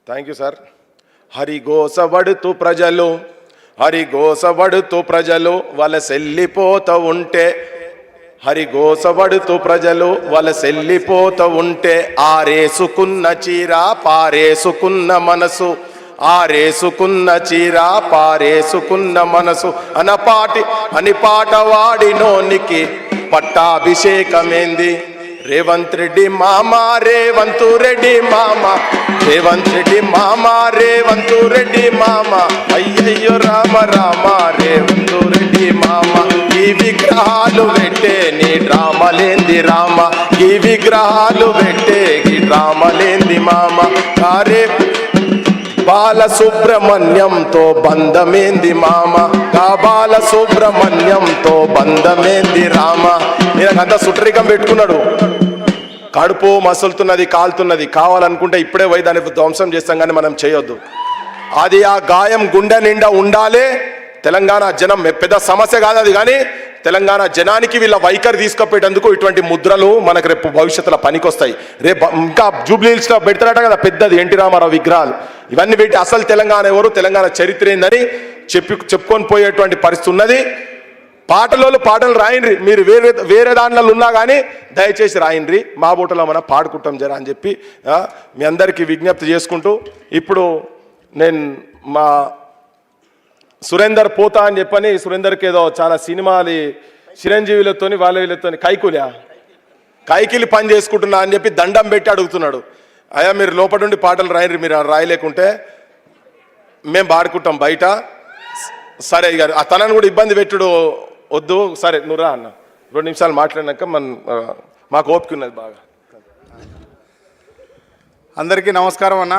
Thank you sir. హరిగోసబడుతూ ప్రజలు వలసెల్లిపోతూ ఉంటే, హరిగోసబడుతూ ప్రజలు వలసెల్లిపోతూ ఉంటే, ఆరేసుకున్న చీర పారేసుకున్న మనసు, ఆరేసుకున్న చీర పారేసుకున్న మనసు అని పాట వాడినోనికి పట్టాభిషేకమేంది. రేవంత్ రెడ్డి మామ, రేవంతు రెడ్డి మామ, రేవంత్ రెడ్డి మామ, రేవంతు రెడ్డి మామ, అయ్యయ్యో రామ రామ రేవంతు రెడ్డి మామ. ఈ విగ్రహాలు పెట్టే నీ డ్రామలేంది రామ, ఈ విగ్రహాలు పెట్టే ఈ డ్రామలేంది మామ. కారే బాలసుబ్రహ్మణ్యంతో బంధమేంది మామ, కా బాలసుబ్రహ్మణ్యంతో బంధమేంది రామ. నేనంతా సుట్రికం పెట్టుకున్నాడు, కడుపు మసులుతున్నది, కాలుతున్నది, కావాలనుకుంటే ఇప్పుడే పోయి దాన్ని ధ్వంసం చేస్తాం, కానీ మనం చేయొద్దు. అది ఆ గాయం గుండె నిండా ఉండాలి. తెలంగాణ జనం పెద్ద సమస్య కాదు అది, కానీ తెలంగాణ జనానికి వీళ్ళ వైఖరి తీసుకుపోయేటందుకు ఇటువంటి ముద్రలు మనకు రేపు భవిష్యత్తులో పనికొస్తాయి. రేపు ఇంకా జూబ్లీహిల్స్లో పెడతారట కదా పెద్దది ఎన్టీ రామారావు విగ్రహాలు, ఇవన్నీ పెట్టి అసలు తెలంగాణ ఎవరు, తెలంగాణ చరిత్ర ఏందని చెప్పుకొని పోయేటువంటి పరిస్థితి ఉన్నది. పాటలు రాయండ్రి, మీరు వేరే దాంట్లో ఉన్నా కానీ దయచేసి రాయండ్రి, మా బూటలో మనం పాడుకుంటాం జరా అని చెప్పి మీ అందరికీ విజ్ఞప్తి చేసుకుంటూ, ఇప్పుడు నేను మా సురేందర్ పోతా అని చెప్పని, సురేందర్కి ఏదో చాలా సినిమాది చిరంజీవులతోని వీళ్ళతోని కైకిలి పని చేసుకుంటున్నా అని చెప్పి దండం పెట్టి అడుగుతున్నాడు. అయ్యా మీరు లోపల నుండి పాటలు రాయండి, మీరు రాయలేకుంటే మేము పాడుకుంటాం బయట. సరే ఇక తనను కూడా ఇబ్బంది పెట్టుడు వద్దు, సరే నువ్వు రా అన్న, 2 నిమిషాలు మాట్లాడినాక మాకు ఓపిక ఉన్నది బాగా. అందరికీ నమస్కారం అన్న.